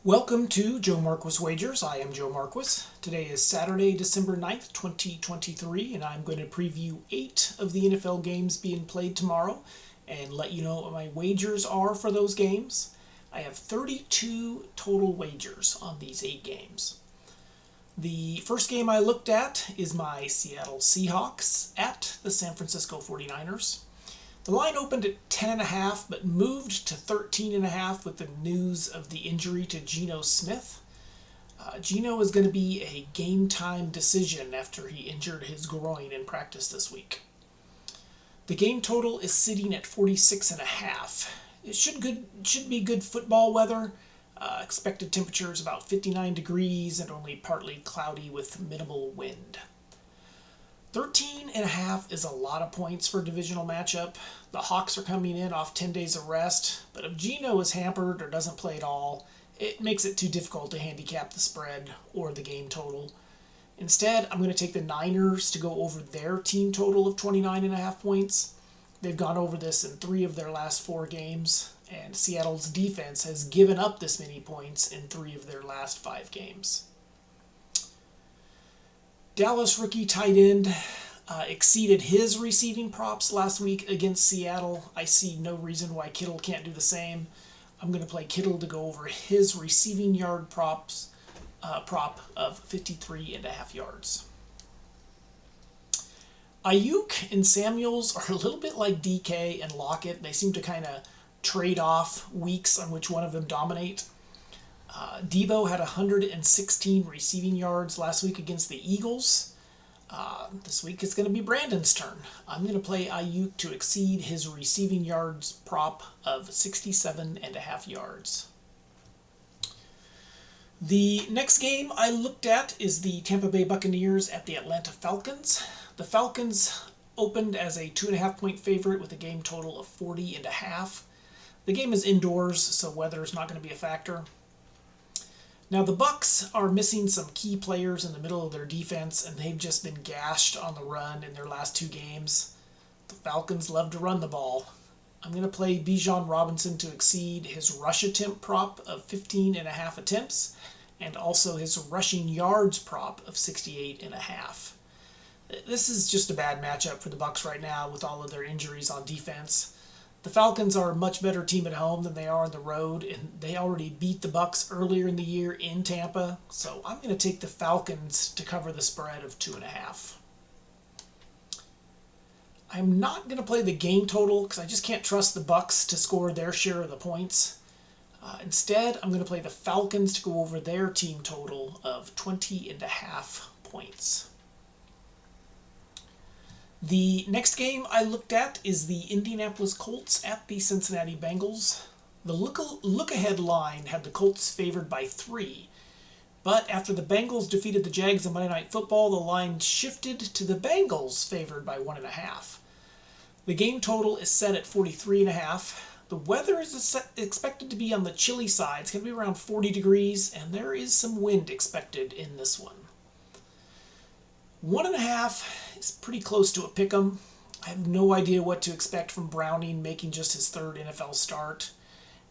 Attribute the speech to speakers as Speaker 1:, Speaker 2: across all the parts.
Speaker 1: Welcome to Joe Marquis Wagers. I am Joe Marquis. Today is Saturday, December 9th, 2023, and I'm going to preview 8 of the NFL games being played tomorrow and let you know what my wagers are for those games. I have 32 total wagers on these 8 games. The first game I looked at is my Seattle Seahawks at the San Francisco 49ers. The line opened at 10.5, but moved to 13.5 with the news of the injury to Geno Smith. Geno is going to be a game-time decision after he injured his groin in practice this week. The game total is sitting at 46.5. It should be good football weather. Expected temperature is about 59 degrees and only partly cloudy with minimal wind. 13.5 is a lot of points for a divisional matchup. The Hawks are coming in off 10 days of rest, but if Geno is hampered or doesn't play at all, it makes it too difficult to handicap the spread or the game total. Instead, I'm going to take the Niners to go over their team total of 29.5 points. They've gone over this in 3 of their last 4 games, and Seattle's defense has given up this many points in 3 of their last 5 games. Dallas rookie tight end exceeded his receiving props last week against Seattle. I see no reason why Kittle can't do the same. I'm going to play Kittle to go over his receiving yard prop of 53.5 yards. Ayuk and Samuels are a little bit like DK and Lockett. They seem to kind of trade off weeks on which one of them dominate. Debo had 116 receiving yards last week against the Eagles. This week it's going to be Brandon's turn. I'm going to play Ayuk to exceed his receiving yards prop of 67.5 yards. The next game I looked at is the Tampa Bay Buccaneers at the Atlanta Falcons. The Falcons opened as a 2.5 point favorite with a game total of 40.5. The game is indoors, so weather is not going to be a factor. Now the Bucs are missing some key players in the middle of their defense, and they've just been gashed on the run in their last 2 games. The Falcons love to run the ball. I'm going to play Bijan Robinson to exceed his rush attempt prop of 15.5 attempts, and also his rushing yards prop of 68.5. This is just a bad matchup for the Bucs right now with all of their injuries on defense. The Falcons are a much better team at home than they are on the road, and they already beat the Bucs earlier in the year in Tampa, so I'm going to take the Falcons to cover the spread of 2.5. I'm not going to play the game total because I just can't trust the Bucs to score their share of the points. Instead, I'm going to play the Falcons to go over their team total of 20.5 points. The next game I looked at is the Indianapolis Colts at the Cincinnati Bengals. The look-ahead line had the Colts favored by 3, but after the Bengals defeated the Jags on Monday Night Football, the line shifted to the Bengals favored by 1.5. The game total is set at 43.5. The weather is expected to be on the chilly side. It's going to be around 40 degrees, and there is some wind expected in this one. 1.5 is pretty close to a pick'em. I have no idea what to expect from Browning making just his 3rd NFL start.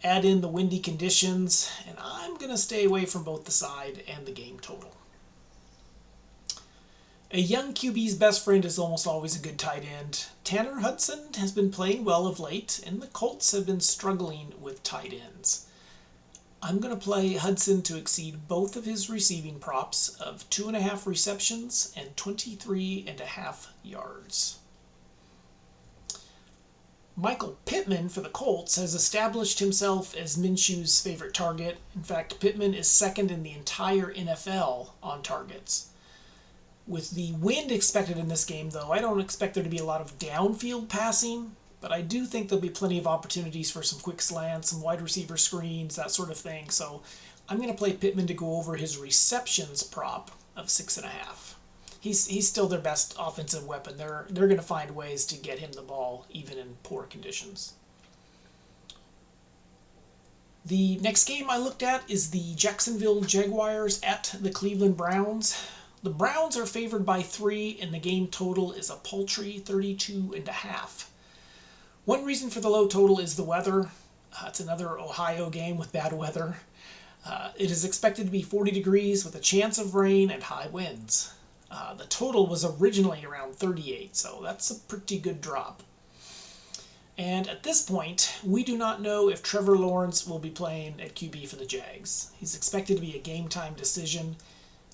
Speaker 1: Add in the windy conditions, and I'm going to stay away from both the side and the game total. A young QB's best friend is almost always a good tight end. Tanner Hudson has been playing well of late, and the Colts have been struggling with tight ends. I'm going to play Hudson to exceed both of his receiving props of 2.5 receptions and 23.5 yards. Michael Pittman for the Colts has established himself as Minshew's favorite target. In fact, Pittman is 2nd in the entire NFL on targets. With the wind expected in this game, though, I don't expect there to be a lot of downfield passing. But I do think there'll be plenty of opportunities for some quick slants, some wide receiver screens, that sort of thing. So I'm going to play Pittman to go over his receptions prop of 6.5. He's still their best offensive weapon. They're going to find ways to get him the ball, even in poor conditions. The next game I looked at is the Jacksonville Jaguars at the Cleveland Browns. The Browns are favored by 3, and the game total is a paltry 32.5. One reason for the low total is the weather. It's another Ohio game with bad weather. It is expected to be 40 degrees with a chance of rain and high winds. The total was originally around 38, so that's a pretty good drop. And at this point, we do not know if Trevor Lawrence will be playing at QB for the Jags. He's expected to be a game-time decision.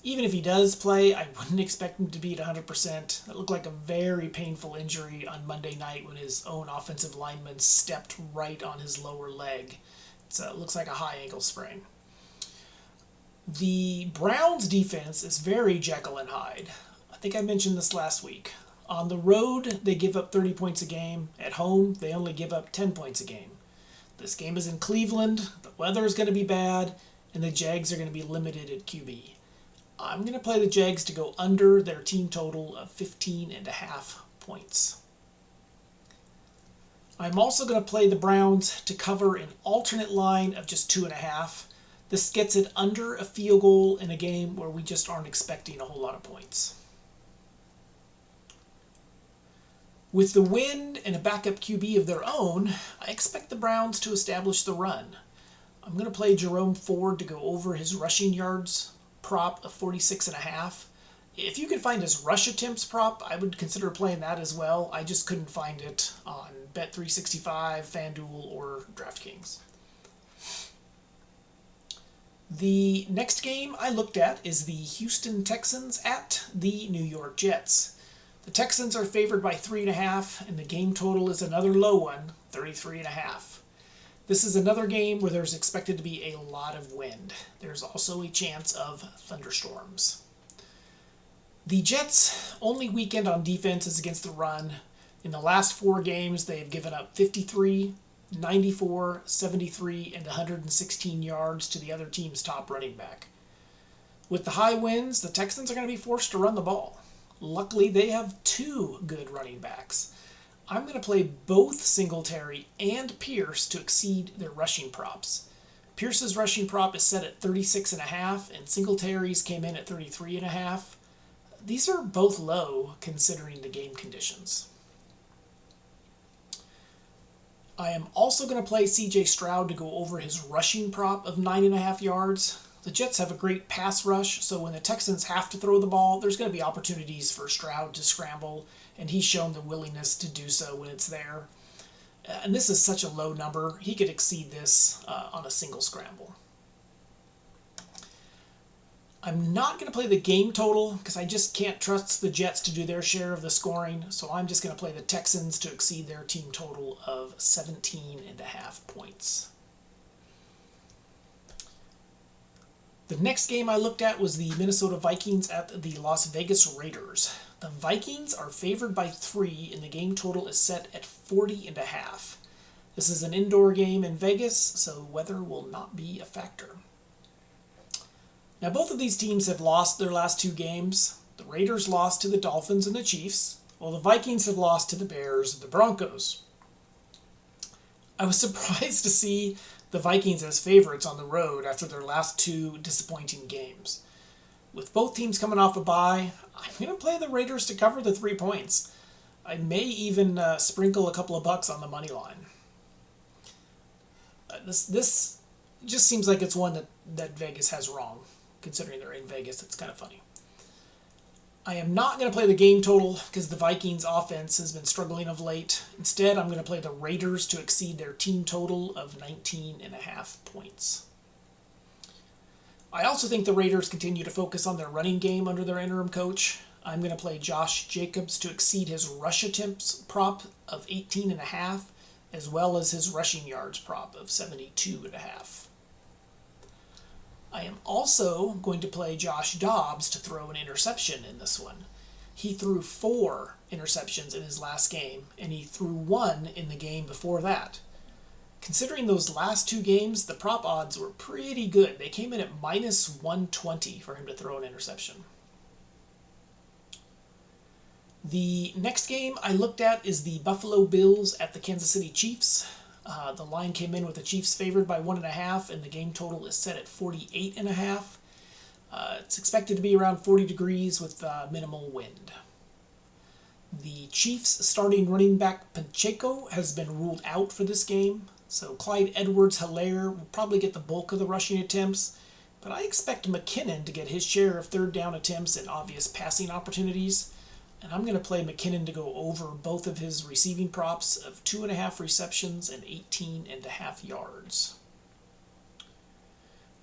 Speaker 1: Even if he does play, I wouldn't expect him to be at 100%. That looked like a very painful injury on Monday night when his own offensive lineman stepped right on his lower leg. It looks like a high ankle sprain. The Browns defense is very Jekyll and Hyde. I think I mentioned this last week. On the road, they give up 30 points a game. At home, they only give up 10 points a game. This game is in Cleveland, the weather is going to be bad, and the Jags are going to be limited at QB. I'm going to play the Jags to go under their team total of 15.5 points. I'm also going to play the Browns to cover an alternate line of just 2.5. This gets it under a field goal in a game where we just aren't expecting a whole lot of points. With the wind and a backup QB of their own, I expect the Browns to establish the run. I'm going to play Jerome Ford to go over his rushing yards prop of 46.5. If you can find his rush attempts prop, I would consider playing that as well. I just couldn't find it on Bet365, FanDuel, or DraftKings. The next game I looked at is the Houston Texans at the New York Jets. The Texans are favored by 3.5, and the game total is another low one, 33.5. This is another game where there's expected to be a lot of wind. There's also a chance of thunderstorms. The Jets' only weekend on defense is against the run. In the last 4 games, they have given up 53, 94, 73, and 116 yards to the other team's top running back. With the high winds, the Texans are going to be forced to run the ball. Luckily, they have 2 good running backs. I'm going to play both Singletary and Pierce to exceed their rushing props. Pierce's rushing prop is set at 36.5, and Singletary's came in at 33.5. These are both low considering the game conditions. I am also going to play C.J. Stroud to go over his rushing prop of 9.5 yards. The Jets have a great pass rush, so when the Texans have to throw the ball, there's going to be opportunities for Stroud to scramble, and he's shown the willingness to do so when it's there. And this is such a low number, he could exceed this on a single scramble. I'm not going to play the game total because I just can't trust the Jets to do their share of the scoring, so I'm just going to play the Texans to exceed their team total of 17.5 points. The next game I looked at was the Minnesota Vikings at the Las Vegas Raiders. The Vikings are favored by 3 and the game total is set at 40.5. This is an indoor game in Vegas, so weather will not be a factor. Now both of these teams have lost their last 2 games. The Raiders lost to the Dolphins and the Chiefs, while the Vikings have lost to the Bears and the Broncos. I was surprised to see the Vikings as favorites on the road after their last 2 disappointing games. With both teams coming off a bye, I'm going to play the Raiders to cover the 3 points. I may even sprinkle a couple of bucks on the money line. This just seems like it's one that Vegas has wrong. Considering they're in Vegas, it's kind of funny. I am not going to play the game total because the Vikings offense has been struggling of late. Instead, I'm going to play the Raiders to exceed their team total of 19.5 points. I also think the Raiders continue to focus on their running game under their interim coach. I'm going to play Josh Jacobs to exceed his rush attempts prop of 18.5, as well as his rushing yards prop of 72.5. I am also going to play Josh Dobbs to throw an interception in this one. He threw 4 interceptions in his last game, and he threw 1 in the game before that. Considering those last 2 games, the prop odds were pretty good. They came in at minus 120 for him to throw an interception. The next game I looked at is the Buffalo Bills at the Kansas City Chiefs. The line came in with the Chiefs favored by 1.5, and the game total is set at 48.5. It's expected to be around 40 degrees with minimal wind. The Chiefs' starting running back Pacheco has been ruled out for this game. So Clyde Edwards-Helaire will probably get the bulk of the rushing attempts, but I expect McKinnon to get his share of third down attempts and obvious passing opportunities. And I'm going to play McKinnon to go over both of his receiving props of 2.5 receptions and 18.5 yards.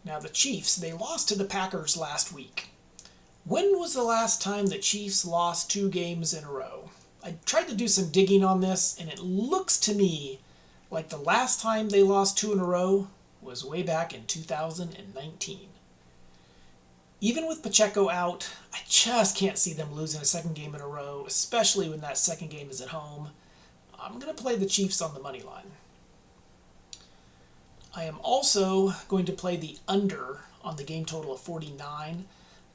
Speaker 1: Now the Chiefs, they lost to the Packers last week. When was the last time the Chiefs lost 2 games in a row? I tried to do some digging on this, and it looks to me like the last time they lost 2 in a row was way back in 2019. Even with Pacheco out, I just can't see them losing a second game in a row, especially when that second game is at home. I'm going to play the Chiefs on the money line. I am also going to play the under on the game total of 49.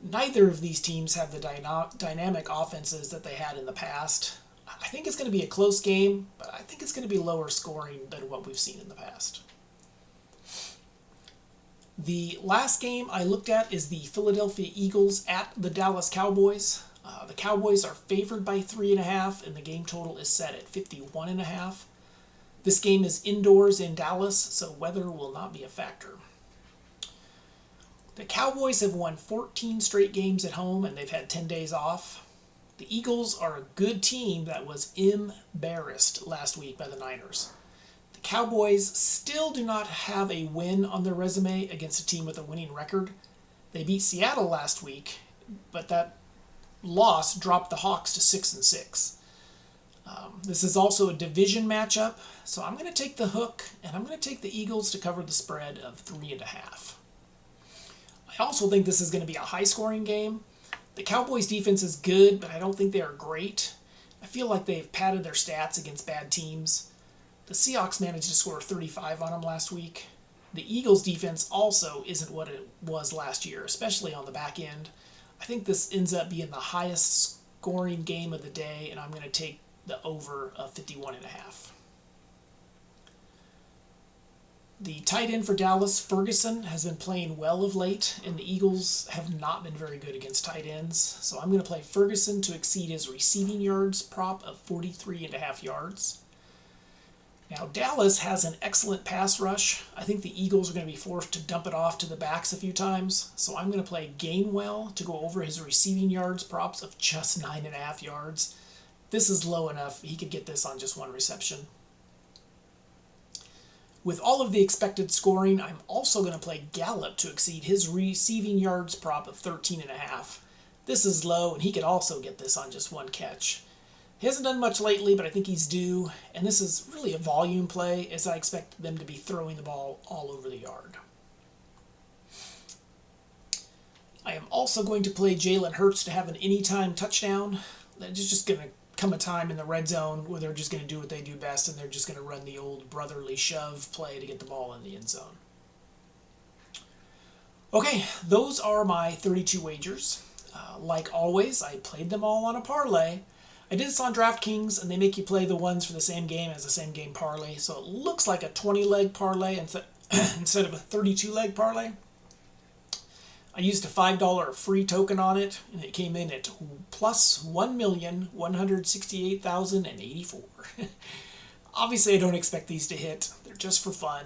Speaker 1: Neither of these teams have the dynamic offenses that they had in the past. I think it's going to be a close game, but I think it's going to be lower scoring than what we've seen in the past. The last game I looked at is the Philadelphia Eagles at the Dallas Cowboys. The Cowboys are favored by 3.5, and the game total is set at 51.5. This game is indoors in Dallas, so weather will not be a factor. The Cowboys have won 14 straight games at home, and they've had 10 days off. The Eagles are a good team that was embarrassed last week by the Niners. The Cowboys still do not have a win on their resume against a team with a winning record. They beat Seattle last week, but that loss dropped the Hawks to 6-6. This is also a division matchup, so I'm going to take the hook, and I'm going to take the Eagles to cover the spread of 3.5. I also think this is going to be a high-scoring game. The Cowboys' defense is good, but I don't think they are great. I feel like they've padded their stats against bad teams. The Seahawks managed to score 35 on them last week. The Eagles' defense also isn't what it was last year, especially on the back end. I think this ends up being the highest scoring game of the day, and I'm going to take the over of 51.5. The tight end for Dallas, Ferguson, has been playing well of late, and the Eagles have not been very good against tight ends. So I'm going to play Ferguson to exceed his receiving yards prop of 43.5 yards. Now, Dallas has an excellent pass rush. I think the Eagles are going to be forced to dump it off to the backs a few times. So I'm going to play Gainwell to go over his receiving yards props of just 9.5 yards. This is low enough. He could get this on just 1 reception. With all of the expected scoring, I'm also going to play Gallup to exceed his receiving yards prop of 13.5. This is low, and he could also get this on just 1 catch. He hasn't done much lately, but I think he's due, and this is really a volume play, as I expect them to be throwing the ball all over the yard. I am also going to play Jalen Hurts to have an anytime touchdown. That's just going to come a time in the red zone where they're just going to do what they do best, and they're just going to run the old brotherly shove play to get the ball in the end zone. Okay, those are my 32 wagers. Like always, I played them all on a parlay. I did this on DraftKings, and they make you play the ones for the same game as the same game parlay, so it looks like a 20-leg parlay instead of a 32-leg parlay. I used a $5 free token on it, and it came in at plus 1,168,084. Obviously, I don't expect these to hit. They're just for fun.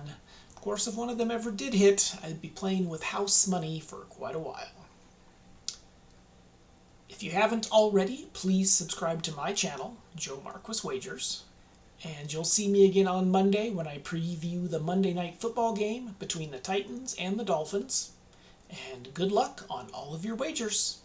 Speaker 1: Of course, if one of them ever did hit, I'd be playing with house money for quite a while. If you haven't already, please subscribe to my channel, Joe Marquis Wagers, and you'll see me again on Monday when I preview the Monday Night Football game between the Titans and the Dolphins. And good luck on all of your wagers.